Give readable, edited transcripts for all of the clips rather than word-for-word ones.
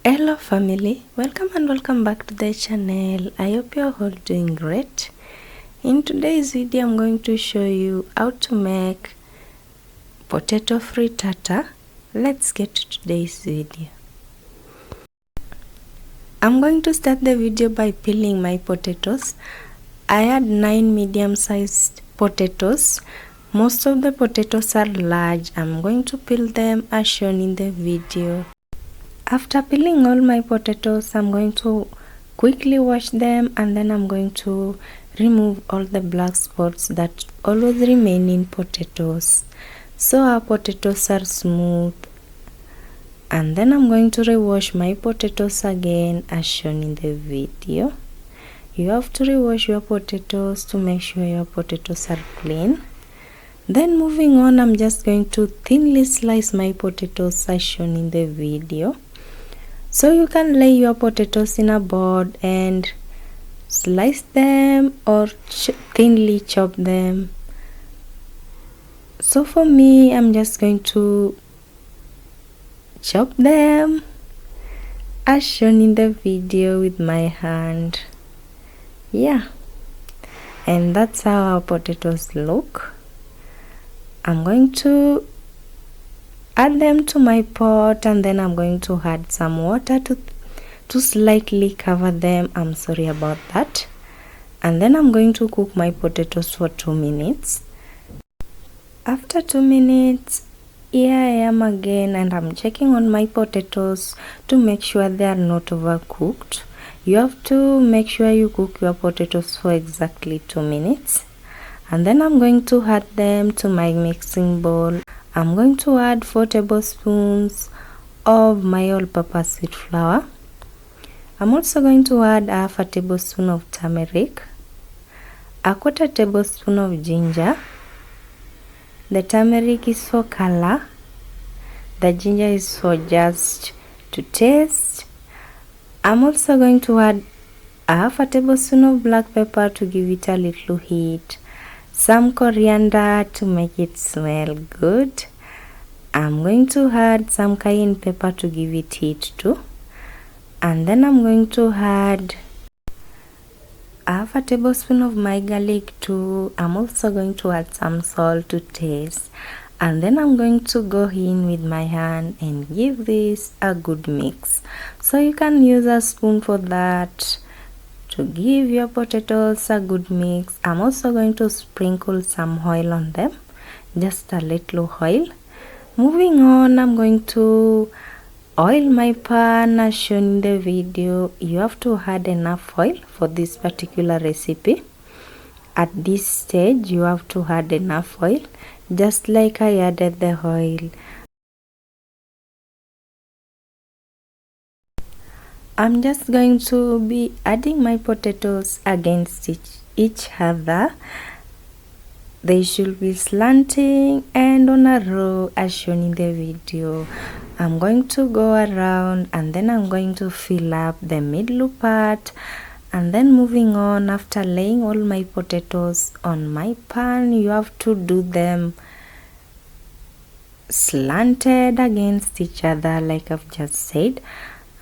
Hello family, welcome and welcome back to the channel. I hope you're all doing great. In today's video I'm going to show you how to make potato frittata. Let's get to today's video. I'm going to start the video by peeling my potatoes. I had 9 medium-sized potatoes. Most of the potatoes are large. I'm going to peel them as shown in the video. After peeling all my potatoes, I'm going to quickly wash them and then I'm going to remove all the black spots that always remain in potatoes, so our potatoes are smooth. And then I'm going to rewash my potatoes again as shown in the video. You have to rewash your potatoes to make sure your potatoes are clean. Then moving on, I'm just going to thinly slice my potatoes as shown in the video. So you can lay your potatoes in a board and slice them or thinly chop them. So for me, I'm just going to chop them as shown in the video with my hand. Yeah, and that's how our potatoes look. I'm going to add them to my pot and then I'm going to add some water to slightly cover them. I'm sorry about that. And then I'm going to cook my potatoes for 2 minutes. After 2 minutes, here I am again and I'm checking on my potatoes to make sure they are not overcooked. You have to make sure you cook your potatoes for exactly 2 minutes. And then I'm going to add them to my mixing bowl. I'm going to add 4 tablespoons of my all-purpose wheat flour. I'm also going to add half a tablespoon of turmeric, a quarter tablespoon of ginger. The turmeric is for color, the ginger is for just to taste. I'm also going to add half a tablespoon of black pepper to give it a little heat, some coriander to make it smell good. I'm going to add some cayenne pepper to give it heat too. And then I'm going to add half a tablespoon of my garlic too. I'm also going to add some salt to taste. And then I'm going to go in with my hand and give this a good mix. So you can use a spoon for that to give your potatoes a good mix. I'm also going to sprinkle some oil on them, just a little oil. Moving on, I'm going to oil my pan as shown in the video. You have to add enough oil for this particular recipe. At this stage, you have to add enough oil, just like I added the oil. I'm just going to be adding my potatoes against each other. They should be slanting and on a row as shown in the video. I'm going to go around and then I'm going to fill up the middle part. And then moving on, after laying all my potatoes on my pan, you have to do them slanted against each other like I've just said.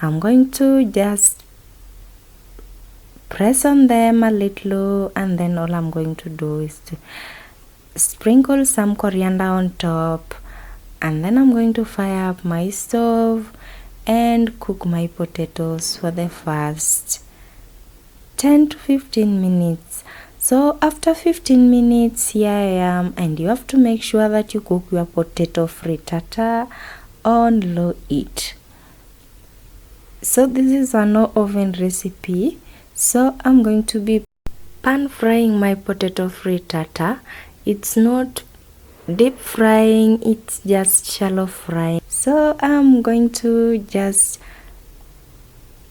I'm going to just press on them a little and then all I'm going to do is to sprinkle some coriander on top. And then I'm going to fire up my stove and cook my potatoes for the first 10 to 15 minutes. So after 15 minutes, here I am, and you have to make sure that you cook your potato frittata on low heat. So this is a no oven recipe, so I'm going to be pan frying my potato frittata. It's not deep frying, it's just shallow frying. So I'm going to just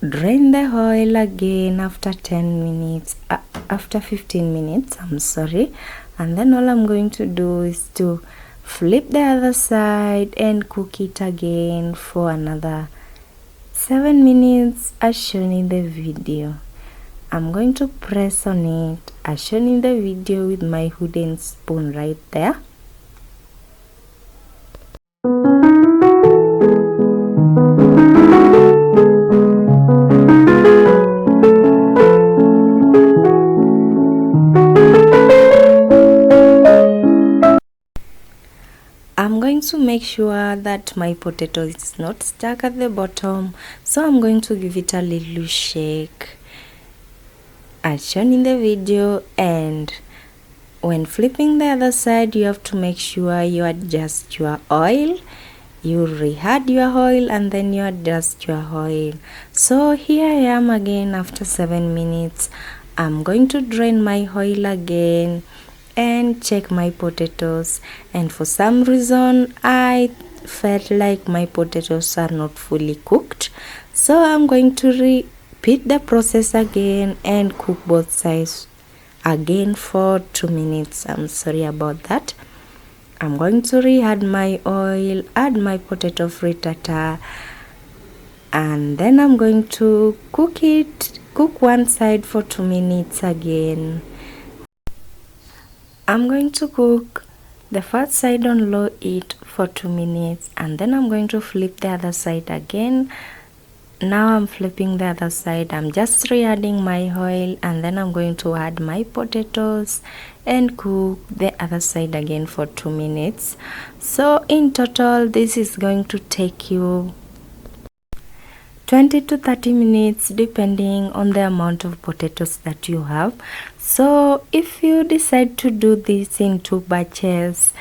drain the oil again after 10 minutes, after 15 minutes, I'm sorry. And then all I'm going to do is to flip the other side and cook it again for another 7 minutes as shown in the video. I'm going to press on it as shown in the video with my wooden spoon right there. make sure that my potato is not stuck at the bottom, so I'm going to give it a little shake as shown in the video. And when flipping the other side, you have to make sure you adjust your oil. You re-add your oil and then you adjust your oil. So here I am again after 7 minutes. I'm going to drain my oil again and check my potatoes, and for some reason I felt like my potatoes are not fully cooked, so I'm going to repeat the process again and cook both sides again for 2 minutes. I'm sorry about that. I'm going to re-add my oil, add my potato frittata, and then I'm going to cook one side for 2 minutes again. I'm going to cook the first side on low heat for 2 minutes, and then I'm going to flip the other side again. Now I'm flipping the other side. I'm just re-adding my oil, and then I'm going to add my potatoes and cook the other side again for 2 minutes. So in total this is going to take you 20 to 30 minutes depending on the amount of potatoes that you have. So if you decide to do this in 2 batches,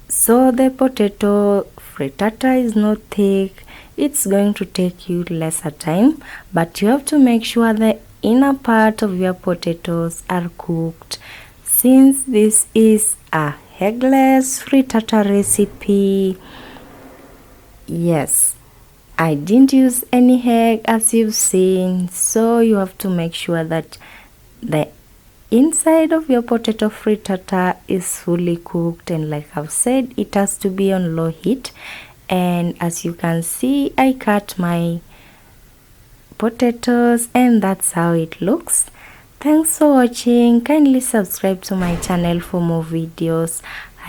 so the potato frittata is not thick, it's going to take you lesser time, but you have to make sure the inner part of your potatoes are cooked. Since this is a eggless frittata recipe, yes, I didn't use any egg as you've seen, so you have to make sure that the inside of your potato frittata is fully cooked, and like I've said, it has to be on low heat. And as you can see, I cut my potatoes and that's how it looks. Thanks for watching. Kindly subscribe to my channel for more videos.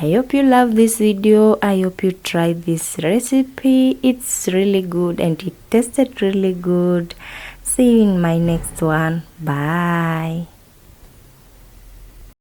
I hope you love this video. I hope you try this recipe. It's really good and it tasted really good. See you in my next one. Bye.